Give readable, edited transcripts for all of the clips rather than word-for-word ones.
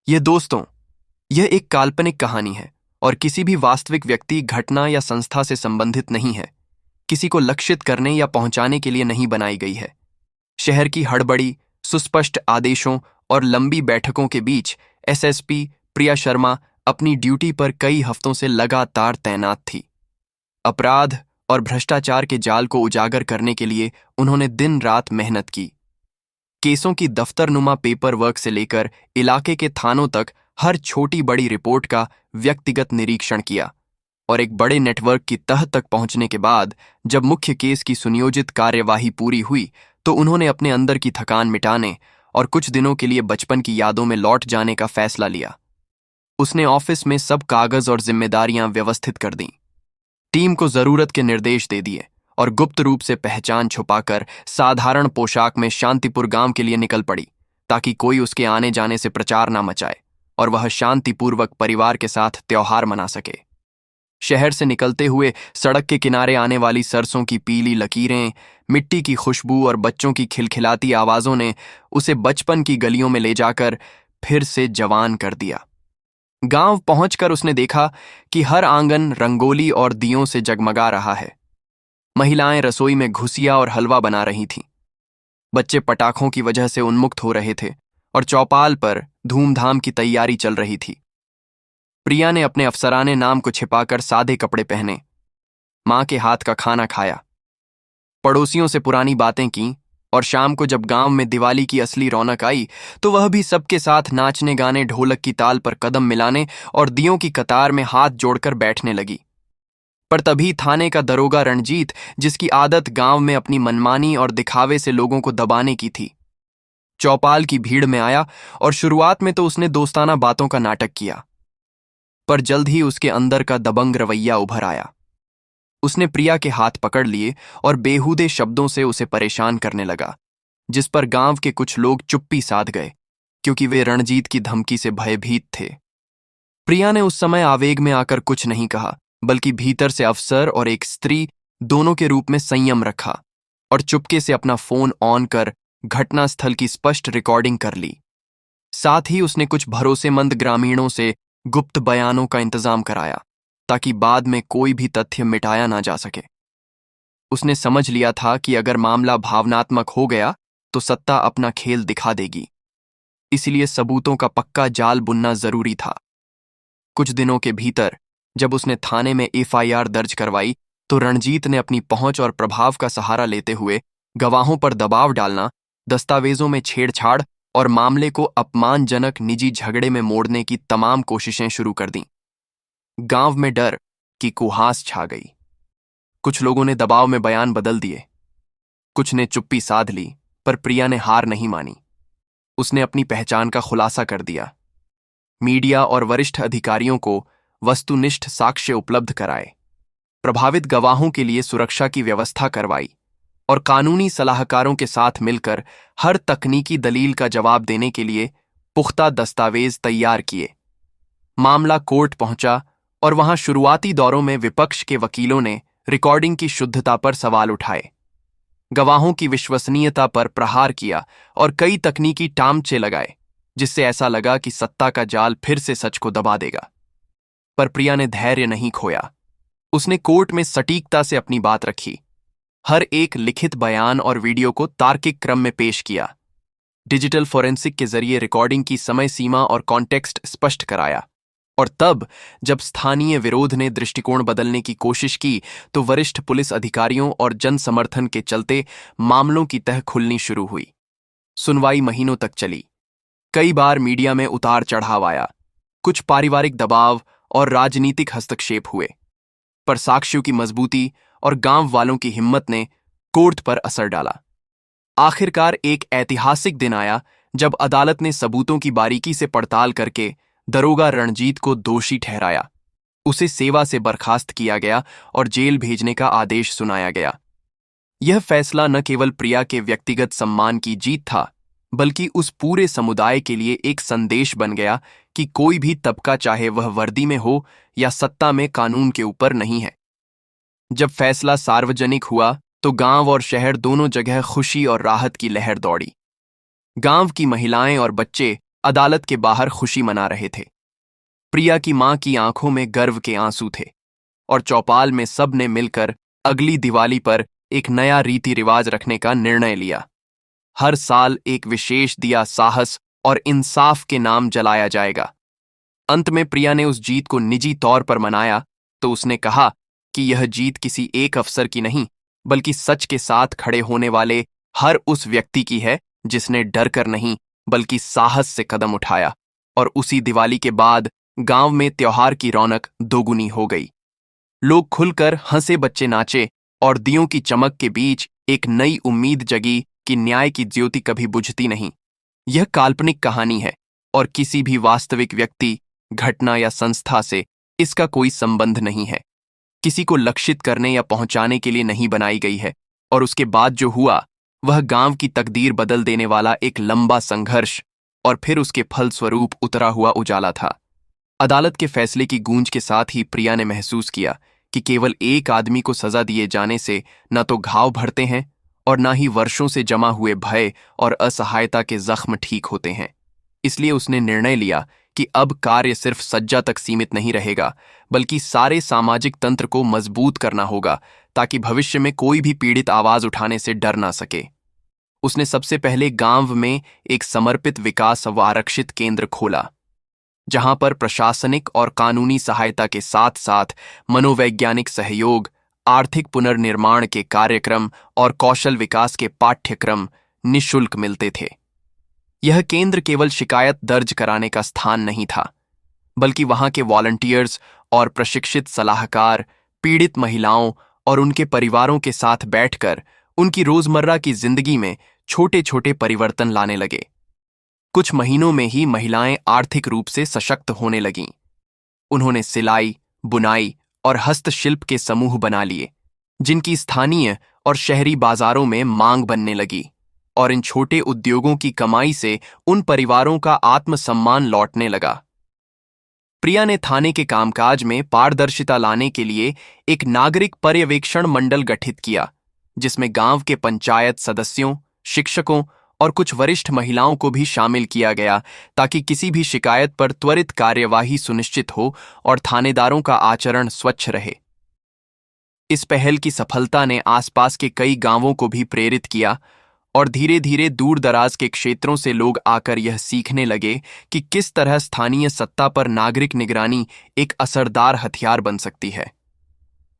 यह दोस्तों, यह एक काल्पनिक कहानी है और किसी भी वास्तविक व्यक्ति, घटना या संस्था से संबंधित नहीं है। किसी को लक्षित करने या पहुंचाने के लिए नहीं बनाई गई है। शहर की हड़बड़ी, सुस्पष्ट आदेशों और लंबी बैठकों के बीच एसएसपी प्रिया शर्मा अपनी ड्यूटी पर कई हफ्तों से लगातार तैनात थी। अपराध और भ्रष्टाचार के जाल को उजागर करने के लिए उन्होंने दिन रात मेहनत की। केसों की दफ्तरनुमा पेपर वर्क से लेकर इलाके के थानों तक हर छोटी बड़ी रिपोर्ट का व्यक्तिगत निरीक्षण किया और एक बड़े नेटवर्क की तह तक पहुंचने के बाद जब मुख्य केस की सुनियोजित कार्यवाही पूरी हुई तो उन्होंने अपने अंदर की थकान मिटाने और कुछ दिनों के लिए बचपन की यादों में लौट जाने का फैसला लिया। उसने ऑफिस में सब कागज और जिम्मेदारियां व्यवस्थित कर दीं, टीम को जरूरत के निर्देश दे दिए और गुप्त रूप से पहचान छुपाकर साधारण पोशाक में शांतिपुर गांव के लिए निकल पड़ी ताकि कोई उसके आने जाने से प्रचार ना मचाए और वह शांतिपूर्वक परिवार के साथ त्योहार मना सके। शहर से निकलते हुए सड़क के किनारे आने वाली सरसों की पीली लकीरें, मिट्टी की खुशबू और बच्चों की खिलखिलाती आवाजों ने उसे बचपन की गलियों में ले जाकर फिर से जवान कर दिया। गांव पहुंचकर उसने देखा कि हर आंगन रंगोली और दियों से जगमगा रहा है। महिलाएं रसोई में घुसिया और हलवा बना रही थीं। बच्चे पटाखों की वजह से उन्मुक्त हो रहे थे और चौपाल पर धूमधाम की तैयारी चल रही थी। प्रिया ने अपने अफसराने नाम को छिपाकर सादे कपड़े पहने, मां के हाथ का खाना खाया, पड़ोसियों से पुरानी बातें की और शाम को जब गांव में दिवाली की असली रौनक आई तो वह भी सबके साथ नाचने गाने, ढोलक की ताल पर कदम मिलाने और दियों की कतार में हाथ जोड़कर बैठने लगी। पर तभी थाने का दरोगा रणजीत, जिसकी आदत गांव में अपनी मनमानी और दिखावे से लोगों को दबाने की थी, चौपाल की भीड़ में आया और शुरुआत में तो उसने दोस्ताना बातों का नाटक किया, पर जल्द ही उसके अंदर का दबंग रवैया उभर आया। उसने प्रिया के हाथ पकड़ लिए और बेहूदे शब्दों से उसे परेशान करने लगा, जिस पर गांव के कुछ लोग चुप्पी साध गए क्योंकि वे रणजीत की धमकी से भयभीत थे। प्रिया ने उस समय आवेग में आकर कुछ नहीं कहा, बल्कि भीतर से अफसर और एक स्त्री दोनों के रूप में संयम रखा और चुपके से अपना फोन ऑन कर घटनास्थल की स्पष्ट रिकॉर्डिंग कर ली। साथ ही उसने कुछ भरोसेमंद ग्रामीणों से गुप्त बयानों का इंतजाम कराया ताकि बाद में कोई भी तथ्य मिटाया ना जा सके। उसने समझ लिया था कि अगर मामला भावनात्मक हो गया तो सत्ता अपना खेल दिखा देगी, इसलिए सबूतों का पक्का जाल बुनना जरूरी था। कुछ दिनों के भीतर जब उसने थाने में एफआईआर दर्ज करवाई तो रणजीत ने अपनी पहुंच और प्रभाव का सहारा लेते हुए गवाहों पर दबाव डालना, दस्तावेजों में छेड़छाड़ और मामले को अपमानजनक निजी झगड़े में मोड़ने की तमाम कोशिशें शुरू कर दीं। गांव में डर की कुहास छा गई। कुछ लोगों ने दबाव में बयान बदल दिए, कुछ ने चुप्पी साध ली, पर प्रिया ने हार नहीं मानी। उसने अपनी पहचान का खुलासा कर दिया, मीडिया और वरिष्ठ अधिकारियों को वस्तुनिष्ठ साक्ष्य उपलब्ध कराए, प्रभावित गवाहों के लिए सुरक्षा की व्यवस्था करवाई और कानूनी सलाहकारों के साथ मिलकर हर तकनीकी दलील का जवाब देने के लिए पुख्ता दस्तावेज तैयार किए। मामला कोर्ट पहुंचा और वहां शुरुआती दौरों में विपक्ष के वकीलों ने रिकॉर्डिंग की शुद्धता पर सवाल उठाए, गवाहों की विश्वसनीयता पर प्रहार किया और कई तकनीकी टामचे लगाए, जिससे ऐसा लगा कि सत्ता का जाल फिर से सच को दबा देगा। पर प्रिया ने धैर्य नहीं खोया। उसने कोर्ट में सटीकता से अपनी बात रखी, हर एक लिखित बयान और वीडियो को तार्किक क्रम में पेश किया, डिजिटल फोरेंसिक के जरिए रिकॉर्डिंग की समय सीमा और कॉन्टेक्स्ट स्पष्ट कराया। और तब जब स्थानीय विरोध ने दृष्टिकोण बदलने की कोशिश की तो वरिष्ठ पुलिस अधिकारियों और जन समर्थन के चलते मामलों की तह खुलनी शुरू हुई। सुनवाई महीनों तक चली। कई बार मीडिया में उतार चढ़ाव आया, कुछ पारिवारिक दबाव और राजनीतिक हस्तक्षेप हुए, पर साक्ष्यों की मजबूती और गांव वालों की हिम्मत ने कोर्ट पर असर डाला। आखिरकार एक ऐतिहासिक दिन आया जब अदालत ने सबूतों की बारीकी से पड़ताल करके दरोगा रणजीत को दोषी ठहराया। उसे सेवा से बर्खास्त किया गया और जेल भेजने का आदेश सुनाया गया। यह फैसला न केवल प्रिया के व्यक्तिगत सम्मान की जीत था, बल्कि उस पूरे समुदाय के लिए एक संदेश बन गया कि कोई भी तबका, चाहे वह वर्दी में हो या सत्ता में, कानून के ऊपर नहीं है। जब फैसला सार्वजनिक हुआ तो गांव और शहर दोनों जगह खुशी और राहत की लहर दौड़ी। गांव की महिलाएं और बच्चे अदालत के बाहर खुशी मना रहे थे। प्रिया की मां की आंखों में गर्व के आंसू थे और चौपाल में सब ने मिलकर अगली दिवाली पर एक नया रीति रिवाज रखने का निर्णय लिया। हर साल एक विशेष दिया साहस और इंसाफ के नाम जलाया जाएगा। अंत में प्रिया ने उस जीत को निजी तौर पर मनाया तो उसने कहा कि यह जीत किसी एक अफसर की नहीं, बल्कि सच के साथ खड़े होने वाले हर उस व्यक्ति की है जिसने डर कर नहीं बल्कि साहस से कदम उठाया। और उसी दिवाली के बाद गांव में त्योहार की रौनक दोगुनी हो गई। लोग खुलकर हंसे, बच्चे नाचे और दियों की चमक के बीच एक नई उम्मीद जगी कि न्याय की ज्योति कभी बुझती नहीं। यह काल्पनिक कहानी है और किसी भी वास्तविक व्यक्ति, घटना या संस्था से इसका कोई संबंध नहीं है। किसी को लक्षित करने या पहुंचाने के लिए नहीं बनाई गई है और उसके बाद जो हुआ वह गांव की तकदीर बदल देने वाला एक लंबा संघर्ष और फिर उसके फलस्वरूप उतरा हुआ उजाला था। अदालत के फैसले की गूंज के साथ ही प्रिया ने महसूस किया कि केवल एक आदमी को सजा दिए जाने से न तो घाव भरते हैं और न ही वर्षों से जमा हुए भय और असहायता के जख्म ठीक होते हैं। इसलिए उसने निर्णय लिया कि अब कार्य सिर्फ सज्जा तक सीमित नहीं रहेगा, बल्कि सारे सामाजिक तंत्र को मजबूत करना होगा ताकि भविष्य में कोई भी पीड़ित आवाज उठाने से डर ना सके। उसने सबसे पहले गांव में एक समर्पित विकास व आरक्षित केंद्र खोला, जहां पर प्रशासनिक और कानूनी सहायता के साथ साथ मनोवैज्ञानिक सहयोग, आर्थिक पुनर्निर्माण के कार्यक्रम और कौशल विकास के पाठ्यक्रम निःशुल्क मिलते थे। यह केंद्र केवल शिकायत दर्ज कराने का स्थान नहीं था, बल्कि वहां के वॉलंटियर्स और प्रशिक्षित सलाहकार पीड़ित महिलाओं और उनके परिवारों के साथ बैठकर उनकी रोजमर्रा की जिंदगी में छोटे छोटे परिवर्तन लाने लगे। कुछ महीनों में ही महिलाएं आर्थिक रूप से सशक्त होने लगीं। उन्होंने सिलाई, बुनाई और हस्तशिल्प के समूह बना लिए, जिनकी स्थानीय और शहरी बाजारों में मांग बनने लगी, और इन छोटे उद्योगों की कमाई से उन परिवारों का आत्मसम्मान लौटने लगा। प्रिया ने थाने के कामकाज में पारदर्शिता लाने के लिए एक नागरिक पर्यवेक्षण मंडल गठित किया, जिसमें गांव के पंचायत सदस्यों, शिक्षकों और कुछ वरिष्ठ महिलाओं को भी शामिल किया गया, ताकि किसी भी शिकायत पर त्वरित कार्यवाही सुनिश्चित हो और थानेदारों का आचरण स्वच्छ रहे। इस पहल की सफलता ने आसपास के कई गांवों को भी प्रेरित किया और धीरे धीरे दूर दराज के क्षेत्रों से लोग आकर यह सीखने लगे कि किस तरह स्थानीय सत्ता पर नागरिक निगरानी एक असरदार हथियार बन सकती है।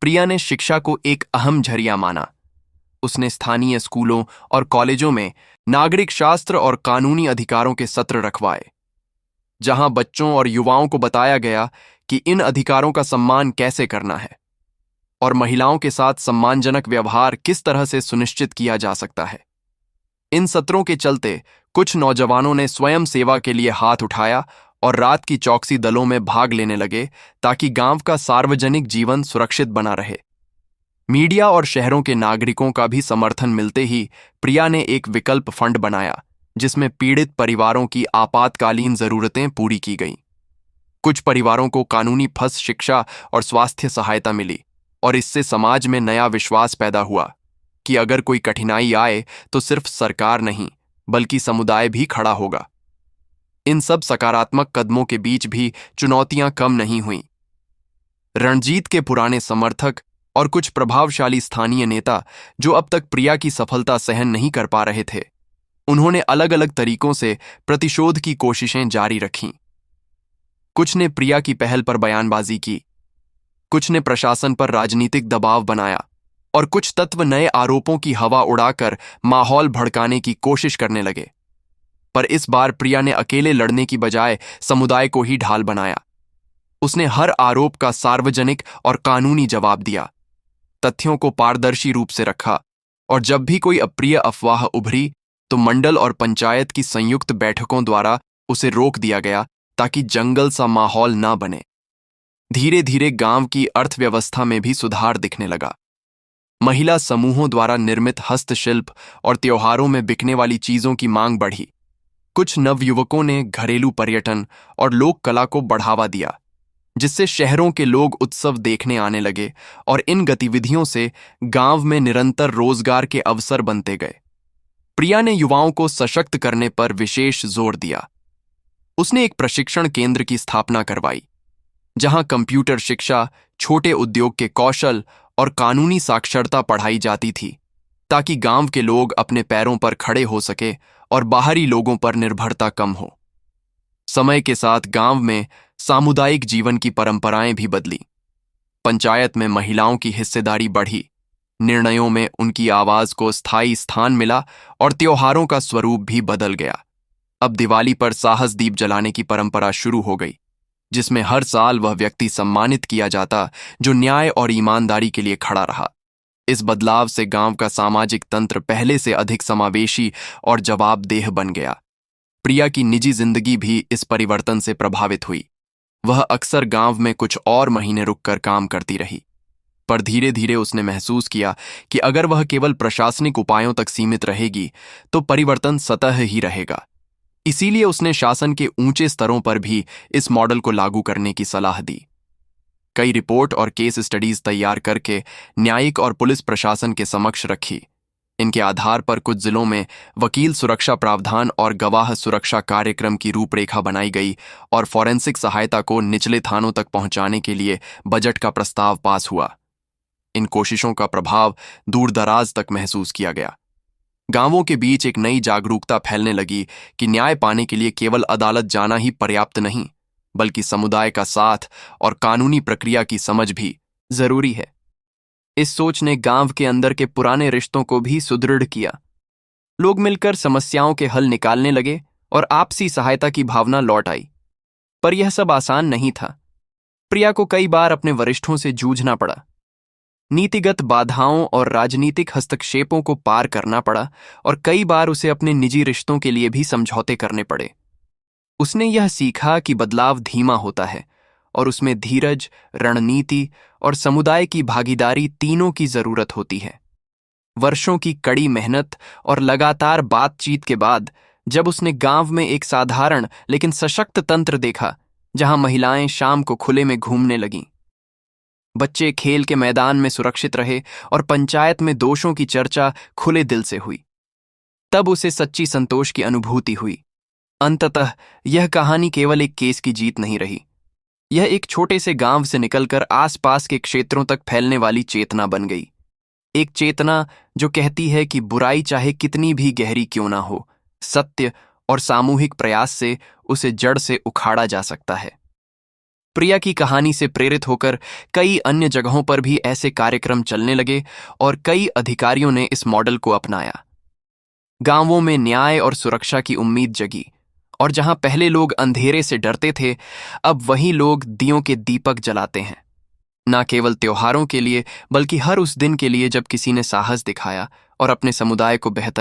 प्रिया ने शिक्षा को एक अहम जरिया माना। उसने स्थानीय स्कूलों और कॉलेजों में नागरिक शास्त्र और कानूनी अधिकारों के सत्र रखवाए, जहां बच्चों और युवाओं को बताया गया कि इन अधिकारों का सम्मान कैसे करना है और महिलाओं के साथ सम्मानजनक व्यवहार किस तरह से सुनिश्चित किया जा सकता है। इन सत्रों के चलते कुछ नौजवानों ने स्वयं सेवा के लिए हाथ उठाया और रात की चौकसी दलों में भाग लेने लगे, ताकि गांव का सार्वजनिक जीवन सुरक्षित बना रहे। मीडिया और शहरों के नागरिकों का भी समर्थन मिलते ही प्रिया ने एक विकल्प फंड बनाया, जिसमें पीड़ित परिवारों की आपातकालीन जरूरतें पूरी की गईं। कुछ परिवारों को कानूनी फंस शिक्षा और स्वास्थ्य सहायता मिली, और इससे समाज में नया विश्वास पैदा हुआ कि अगर कोई कठिनाई आए तो सिर्फ सरकार नहीं बल्कि समुदाय भी खड़ा होगा। इन सब सकारात्मक कदमों के बीच भी चुनौतियां कम नहीं हुईं। रणजीत के पुराने समर्थक और कुछ प्रभावशाली स्थानीय नेता, जो अब तक प्रिया की सफलता सहन नहीं कर पा रहे थे, उन्होंने अलग अलग तरीकों से प्रतिशोध की कोशिशें जारी रखीं। कुछ ने प्रिया की पहल पर बयानबाजी की, कुछ ने प्रशासन पर राजनीतिक दबाव बनाया, और कुछ तत्व नए आरोपों की हवा उड़ाकर माहौल भड़काने की कोशिश करने लगे। पर इस बार प्रिया ने अकेले लड़ने की बजाय समुदाय को ही ढाल बनाया। उसने हर आरोप का सार्वजनिक और कानूनी जवाब दिया, तथ्यों को पारदर्शी रूप से रखा, और जब भी कोई अप्रिय अफवाह उभरी तो मंडल और पंचायत की संयुक्त बैठकों द्वारा उसे रोक दिया गया, ताकि जंगल सा माहौल ना बने। धीरे धीरे गांव की अर्थव्यवस्था में भी सुधार दिखने लगा। महिला समूहों द्वारा निर्मित हस्तशिल्प और त्योहारों में बिकने वाली चीजों की मांग बढ़ी। कुछ नवयुवकों ने घरेलू पर्यटन और लोक कला को बढ़ावा दिया, जिससे शहरों के लोग उत्सव देखने आने लगे, और इन गतिविधियों से गांव में निरंतर रोजगार के अवसर बनते गए। प्रिया ने युवाओं को सशक्त करने पर विशेष जोर दिया। उसने एक प्रशिक्षण केंद्र की स्थापना करवाई, जहां कंप्यूटर शिक्षा, छोटे उद्योग के कौशल और कानूनी साक्षरता पढ़ाई जाती थी, ताकि गांव के लोग अपने पैरों पर खड़े हो सके और बाहरी लोगों पर निर्भरता कम हो। समय के साथ गांव में सामुदायिक जीवन की परंपराएं भी बदली। पंचायत में महिलाओं की हिस्सेदारी बढ़ी, निर्णयों में उनकी आवाज को स्थायी स्थान मिला और त्योहारों का स्वरूप भी बदल गया। अब दिवाली पर साहस दीप जलाने की परंपरा शुरू हो गई, जिसमें हर साल वह व्यक्ति सम्मानित किया जाता जो न्याय और ईमानदारी के लिए खड़ा रहा। इस बदलाव से गांव का सामाजिक तंत्र पहले से अधिक समावेशी और जवाबदेह बन गया। प्रिया की निजी जिंदगी भी इस परिवर्तन से प्रभावित हुई। वह अक्सर गांव में कुछ और महीने रुककर काम करती रही, पर धीरे धीरे उसने महसूस किया कि अगर वह केवल प्रशासनिक उपायों तक सीमित रहेगी तो परिवर्तन सतह ही रहेगा। इसीलिए उसने शासन के ऊंचे स्तरों पर भी इस मॉडल को लागू करने की सलाह दी। कई रिपोर्ट और केस स्टडीज तैयार करके न्यायिक और पुलिस प्रशासन के समक्ष रखी। इनके आधार पर कुछ जिलों में वकील सुरक्षा प्रावधान और गवाह सुरक्षा कार्यक्रम की रूपरेखा बनाई गई और फॉरेंसिक सहायता को निचले थानों तक पहुंचाने के लिए बजट का प्रस्ताव पास हुआ। इन कोशिशों का प्रभाव दूरदराज तक महसूस किया गया। गांवों के बीच एक नई जागरूकता फैलने लगी कि न्याय पाने के लिए केवल अदालत जाना ही पर्याप्त नहीं, बल्कि समुदाय का साथ और कानूनी प्रक्रिया की समझ भी जरूरी है। इस सोच ने गांव के अंदर के पुराने रिश्तों को भी सुदृढ़ किया। लोग मिलकर समस्याओं के हल निकालने लगे और आपसी सहायता की भावना लौट आई। पर यह सब आसान नहीं था। प्रिया को कई बार अपने वरिष्ठों से जूझना पड़ा, नीतिगत बाधाओं और राजनीतिक हस्तक्षेपों को पार करना पड़ा, और कई बार उसे अपने निजी रिश्तों के लिए भी समझौते करने पड़े। उसने यह सीखा कि बदलाव धीमा होता है और उसमें धीरज, रणनीति और समुदाय की भागीदारी तीनों की जरूरत होती है। वर्षों की कड़ी मेहनत और लगातार बातचीत के बाद जब उसने गांव में एक साधारण लेकिन सशक्त तंत्र देखा, जहां महिलाएं शाम को खुले में घूमने लगीं, बच्चे खेल के मैदान में सुरक्षित रहे और पंचायत में दोषों की चर्चा खुले दिल से हुई, तब उसे सच्ची संतोष की अनुभूति हुई। अंततः यह कहानी केवल एक केस की जीत नहीं रही। यह एक छोटे से गांव से निकलकर आसपास के क्षेत्रों तक फैलने वाली चेतना बन गई। एक चेतना जो कहती है कि बुराई चाहे कितनी भी गहरी क्यों ना हो, सत्य और सामूहिक प्रयास से उसे जड़ से उखाड़ा जा सकता है। प्रिया की कहानी से प्रेरित होकर कई अन्य जगहों पर भी ऐसे कार्यक्रम चलने लगे और कई अधिकारियों ने इस मॉडल को अपनाया। गांवों में न्याय और सुरक्षा की उम्मीद जगी, और जहां पहले लोग अंधेरे से डरते थे, अब वही लोग दियों के दीपक जलाते हैं। न केवल त्योहारों के लिए, बल्कि हर उस दिन के लिए जब किसी ने साहस दिखाया और अपने समुदाय को बेहतर